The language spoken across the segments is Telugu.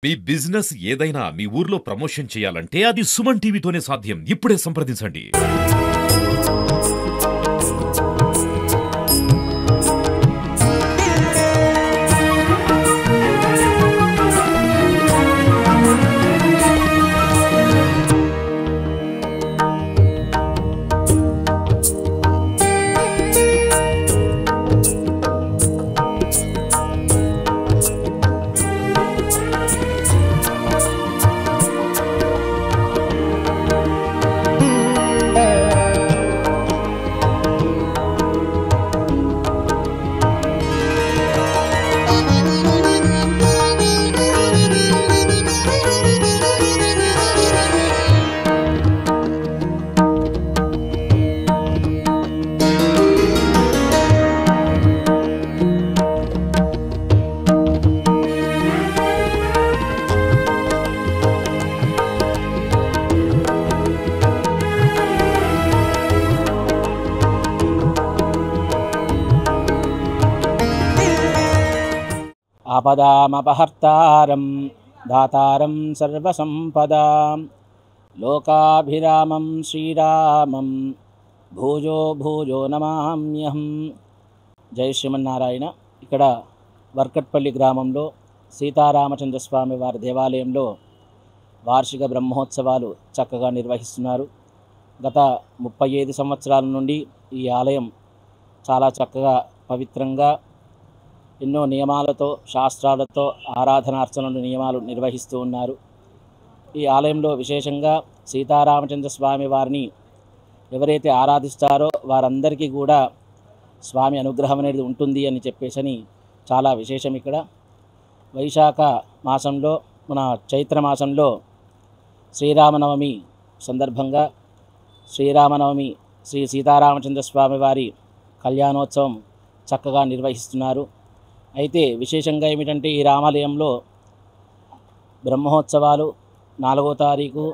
మీ బిజినెస్ ఏదైనా మీ ఊర్లో ప్రమోషన్ చేయాలంటే అది సుమన్ టీవీతోనే సాధ్యం. ఇప్పుడే సంప్రదించండి. ఆపదామపహర్తారం దాతారం సర్వసంపదాం లోకాభిరామం శ్రీరామం భూజో భూజో నమామ్యహం. జై శ్రీమన్నారాయణ. ఇక్కడ వర్కట్పల్లి గ్రామంలో సీతారామచంద్రస్వామి వారి దేవాలయంలో వార్షిక బ్రహ్మోత్సవాలు చక్కగా నిర్వహిస్తున్నారు. గత 35 సంవత్సరాల నుండి ఈ ఆలయం చాలా చక్కగా పవిత్రంగా ఎన్నో నియమాలతో శాస్త్రాలతో ఆరాధనార్చనలు నియమాలు నిర్వహిస్తూ ఉన్నారు. ఈ ఆలయంలో విశేషంగా సీతారామచంద్ర స్వామి వారిని ఎవరైతే ఆరాధిస్తారో వారందరికీ కూడా స్వామి అనుగ్రహం అనేది ఉంటుంది అని చెప్పేసి చాలా విశేషం. ఇక్కడ వైశాఖ మాసంలో మన చైత్ర మాసంలో శ్రీరామనవమి సందర్భంగా శ్రీరామనవమి శ్రీ సీతారామచంద్ర స్వామి వారి కళ్యాణోత్సవం చక్కగా నిర్వహిస్తున్నారు. అయితే విశేషంగా ఏమిటంటే ఈ రామాలయంలో బ్రహ్మోత్సవాలు 4వ తారీఖు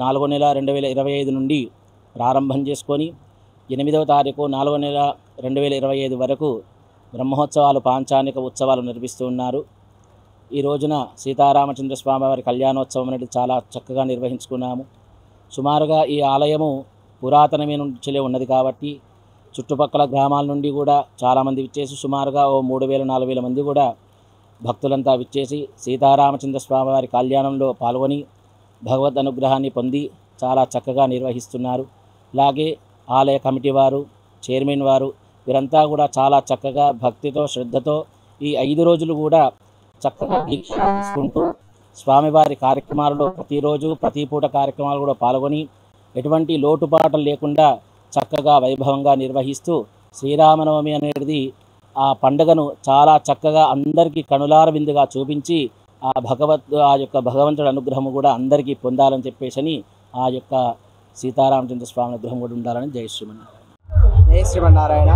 4వ నెల 2025 నుండి ప్రారంభం చేసుకొని 8వ తారీఖు 4వ నెల 2025 వరకు బ్రహ్మోత్సవాలు పాంచానిక ఉత్సవాలు నిర్వహిస్తూ ఉన్నారు. ఈ రోజున సీతారామచంద్ర స్వామి వారి కళ్యాణోత్సవం అనేది చాలా చక్కగా నిర్వహించుకున్నాము. సుమారుగా ఈ ఆలయము పురాతనమైన నుంచే ఉన్నది కాబట్టి చుట్టుపక్కల గ్రామాల నుండి కూడా చాలామంది విచ్చేసి సుమారుగా 3000-4000 మంది కూడా భక్తులంతా విచ్చేసి సీతారామచంద్ర స్వామి వారి కళ్యాణంలో పాల్గొని భగవద్ అనుగ్రహాన్ని పొంది చాలా చక్కగా నిర్వహిస్తున్నారు. అలాగే ఆలయ కమిటీ వారు, చైర్మన్ వారు వీరంతా కూడా చాలా చక్కగా భక్తితో శ్రద్ధతో ఈ 5 రోజులు కూడా చక్కగా తీసుకుంటూ స్వామివారి కార్యక్రమాలలో ప్రతిరోజు ప్రతి పూట కార్యక్రమాలు కూడా పాల్గొని ఎటువంటి లోటుపాటలు లేకుండా చక్కగా వైభవంగా నిర్వహిస్తూ శ్రీరామనవమి అనేది ఆ పండుగను చాలా చక్కగా అందరికీ కనులార విందుగా చూపించి ఆ యొక్క భగవంతుడి అనుగ్రహం కూడా అందరికీ పొందాలని చెప్పేసి ఆ యొక్క సీతారామచంద్ర స్వామి అనుగ్రహం కూడా ఉండాలని జై శ్రీమన్నారాయణ. జై శ్రీమన్నారాయణ.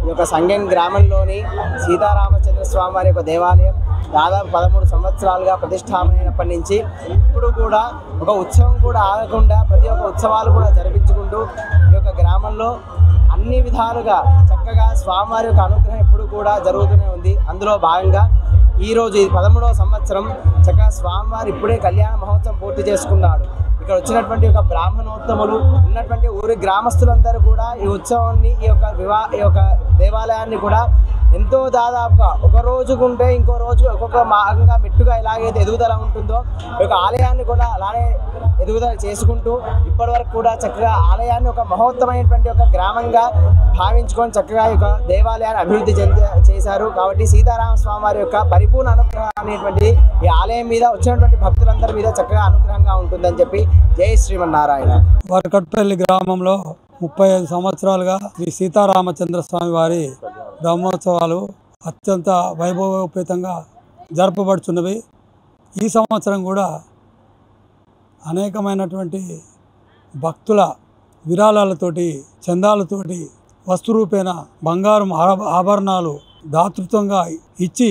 ఈ యొక్క సంగం గ్రామంలోని సీతారామచంద్ర స్వామి వారి యొక్క దేవాలయం దాదాపు 13 సంవత్సరాలుగా ప్రతిష్టాపనైనప్పటి నుంచి ఇప్పుడు కూడా ఒక ఉత్సవం కూడా ఆగకుండా ప్రతి ఒక్క ఉత్సవాలు కూడా జరిపించుకుంటూ ఈ యొక్క గ్రామంలో అన్ని విధాలుగా చక్కగా స్వామివారి యొక్క అనుగ్రహం ఎప్పుడు కూడా జరుగుతూనే ఉంది. అందులో భాగంగా ఈరోజు ఇది 13వ సంవత్సరం చక్కగా స్వామివారు ఇప్పుడే కళ్యాణ మహోత్సవం పూర్తి చేసుకున్నాడు. ఇక్కడ వచ్చినటువంటి ఒక బ్రాహ్మణోత్తములు ఉన్నటువంటి ఊరి గ్రామస్తులందరూ కూడా ఈ ఉత్సవాన్ని ఈ యొక్క దేవాలయాన్ని కూడా ఎంతో దాదాపుగా ఒక రోజుకుంటే ఇంకో రోజు ఒక్కొక్క భాగంగా మెట్టుగా ఎలాగైతే ఎదుగుదల ఉంటుందో ఈ యొక్క ఆలయాన్ని కూడా అలానే ఎదుగుదల చేసుకుంటూ ఇప్పటి వరకు కూడా చక్కగా ఆలయాన్ని ఒక మహోత్తమైనటువంటి ఒక గ్రామంగా భావించుకొని చక్కగా ఈ యొక్క దేవాలయాన్ని అభివృద్ధి చేశారు. కాబట్టి సీతారామ స్వామి వారి యొక్క పరిపూర్ణ అనుగ్రహం అనేటువంటి ఈ ఆలయం మీద వచ్చినటువంటి భక్తులందరి మీద చక్కగా అనుగ్రహంగా ఉంటుందని చెప్పి జై శ్రీమన్నారాయణ. వర్కట్పల్లి గ్రామంలో 35 సంవత్సరాలుగా శ్రీ సీతారామచంద్ర స్వామి వారి బ్రహ్మోత్సవాలు అత్యంత వైభవోపేతంగా జరపబడుతున్నవి. ఈ సంవత్సరం కూడా అనేకమైనటువంటి భక్తుల విరాళాలతోటి చందాలతోటి వస్తురూపేణ బంగారం ఆభరణాలు దాతృత్వంగా ఇచ్చి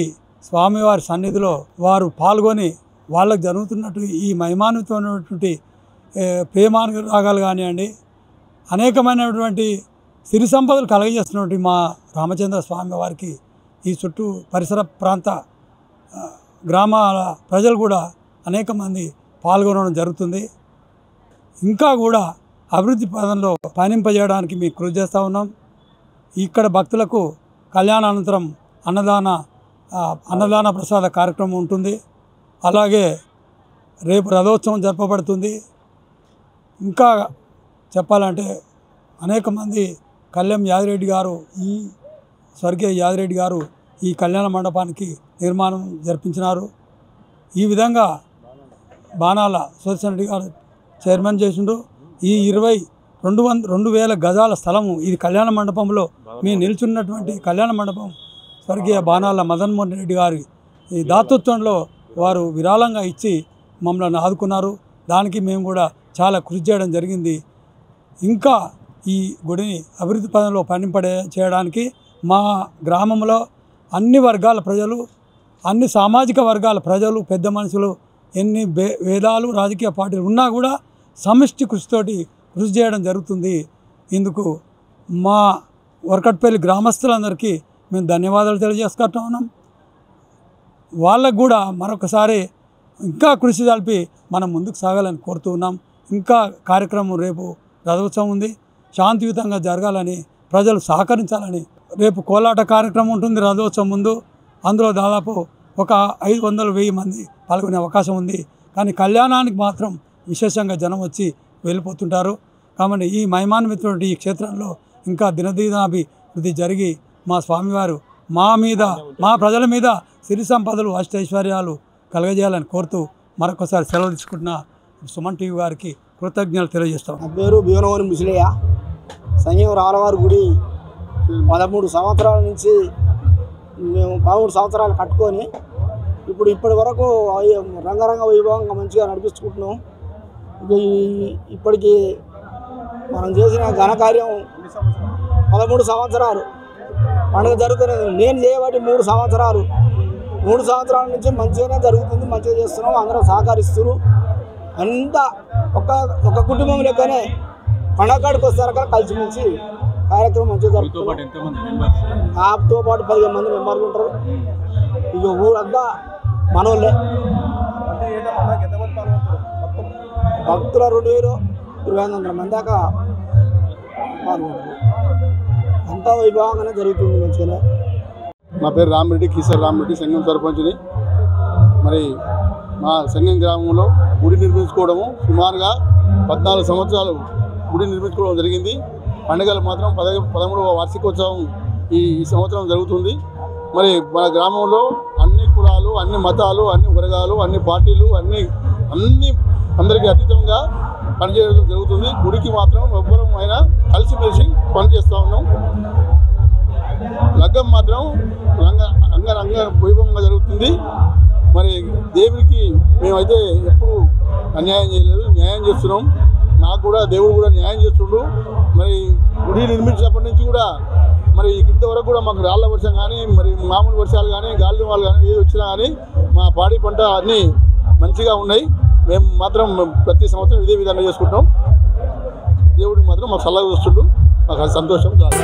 స్వామివారి సన్నిధిలో వారు పాల్గొని వాళ్ళకు జరుగుతున్నట్టు ఈ మహిమాన్వితమైనటువంటి ప్రేమానురాగాలు కానివ్వండి అనేకమైనటువంటి సిరి సంపదలు కలగజేస్తున్నటువంటి మా రామచంద్ర స్వామి వారికి ఈ చుట్టూ పరిసర ప్రాంత గ్రామాల ప్రజలు కూడా అనేక మంది పాల్గొనడం జరుగుతుంది. ఇంకా కూడా అభివృద్ధి పదంలో పయనింపజేయడానికి మేము కృషి చేస్తూ ఉన్నాం. ఇక్కడ భక్తులకు కళ్యాణానంతరం అన్నదాన ప్రసాద కార్యక్రమం ఉంటుంది. అలాగే రేపు రథోత్సవం జరపబడుతుంది. ఇంకా చెప్పాలంటే అనేక మంది కళ్యాణ్ యాదిరెడ్డి గారు స్వర్గీయ యాదిరెడ్డి గారు ఈ కళ్యాణ మండపానికి నిర్మాణం జరిపించినారు. ఈ విధంగా బాణాల సోదర్శన్ రెడ్డి గారు చైర్మన్ చేసిండ్రు. ఈ 2,000 గజాల స్థలము ఇది కళ్యాణ మండపంలో మేము నిల్చున్నటువంటి కళ్యాణ మండపం స్వర్గీయ బాణాల మదన్మోహన్ రెడ్డి గారి ఈ దాతృత్వంలో వారు విరాళంగా ఇచ్చి మమ్మల్ని ఆదుకున్నారు. దానికి మేము కూడా చాలా కృషి చేయడం జరిగింది. ఇంకా ఈ గుడిని అభివృద్ధి పదంలో చేయడానికి మా గ్రామంలో అన్ని వర్గాల ప్రజలు, అన్ని సామాజిక వర్గాల ప్రజలు, పెద్ద మనుషులు, ఎన్ని వేదాలు రాజకీయ పార్టీలు ఉన్నా కూడా సమిష్టి కృషితోటి కృషి చేయడం జరుగుతుంది. ఇందుకు మా వరకట్పల్లి గ్రామస్తులందరికీ మేము ధన్యవాదాలు తెలియజేసుకుంటా ఉన్నాం. వాళ్ళకు కూడా మరొకసారి ఇంకా కృషి జరిపి మనం ముందుకు సాగాలని కోరుతూ ఉన్నాం. ఇంకా కార్యక్రమం రేపు రథోత్సవం ఉంది, శాంతియుతంగా జరగాలని ప్రజలు సహకరించాలని. రేపు కోలాట కార్యక్రమం ఉంటుంది రథోత్సవం ముందు. అందులో దాదాపు ఒక 500-1000 మంది పాల్గొనే అవకాశం ఉంది. కానీ కళ్యాణానికి మాత్రం విశేషంగా జనం వచ్చి వెళ్ళిపోతుంటారు. కాబట్టి ఈ మహిమాన్వితమైన ఈ క్షేత్రంలో ఇంకా దినదినాభివృద్ధి జరిగి మా స్వామివారు మా ప్రజల మీద సిరి సంపదలు అష్టైశ్వర్యాలు కలగజేయాలని కోరుతూ మరొకసారి సెలవు తీసుకుంటున్న సుమన్ టీవీ గారికి కృతజ్ఞతలు తెలియజేస్తాం. నా పేరు భీమనవరం ముసలయ్య. సంగం రాలవారి గుడి 13 సంవత్సరాల నుంచి మేము 13 సంవత్సరాలు కట్టుకొని ఇప్పటి వరకు రంగరంగ వైభవంగా మంచిగా నడిపించుకుంటున్నాం. ఇప్పటికి మనం చేసిన ఘనకార్యం 13 సంవత్సరాలు పండుగ జరుగుతున్నది. నేను చేయబట్టి 3 సంవత్సరాలు నుంచి మంచిగానే జరుగుతుంది, మంచిగా చేస్తున్నాం. అందరూ సహకరిస్తున్నారు. అంతా ఒక కుటుంబం లెక్కనే పండుగ కాడికి వస్తారు కదా, కలిసిమెలిసి కార్యక్రమం మంచిగా జరుగుతుంది. నాతో పాటు 15 మంది మెంబర్లు ఉంటారు. ఇక ఊరంతా మనోళ్ళే. భక్తుల 2,000-2,500 మంది దాకా పాల్గొంటారు. అంతా వైభవంగానే జరుగుతుంది మంచిగానే. నా పేరు రామిరెడ్డి, కిషోర్ రామిరెడ్డి, సంగం సర్పంచ్ని. మరి మా సంగం గ్రామంలో గుడి నిర్మించుకోవడము సుమారుగా 14 సంవత్సరాలు గుడి నిర్మించుకోవడం జరిగింది. పండుగలు మాత్రం 13వ వార్షికోత్సవం ఈ సంవత్సరం జరుగుతుంది. మరి మన గ్రామంలో అన్ని కులాలు, అన్ని మతాలు, అన్ని వర్గాలు, అన్ని పార్టీలు, అన్ని అందరికీ అతీతంగా పనిచేయడం జరుగుతుంది. గుడికి మాత్రం ఎవ్వరం అయినా కలిసిమెలిసి పనిచేస్తూ ఉన్నాం. లగ్గం మాత్రం అంగరంగ వైభవంగా జరుగుతుంది. మరి దేవుడికి మేమైతే ఎప్పుడు అన్యాయం చేయలేదు, న్యాయం చేస్తున్నాం. నాకు కూడా దేవుడు కూడా న్యాయం చేస్తుండు. మరి గుడి నిర్మించినప్పటి నుంచి కూడా మరి ఇంతవరకు కూడా మాకు రాళ్ల వర్షం కానీ, మరి మామూలు వర్షాలు కానీ, గాలి వాళ్ళు కానీ ఏది వచ్చినా కానీ మా పాడి పంట అన్నీ మంచిగా ఉన్నాయి. మేము మాత్రం ప్రతి సంవత్సరం ఇదే విధంగా చేసుకుంటాం. దేవుడికి మాత్రం మాకు సలహా వస్తుండు. మాకు అది సంతోషం చాలా.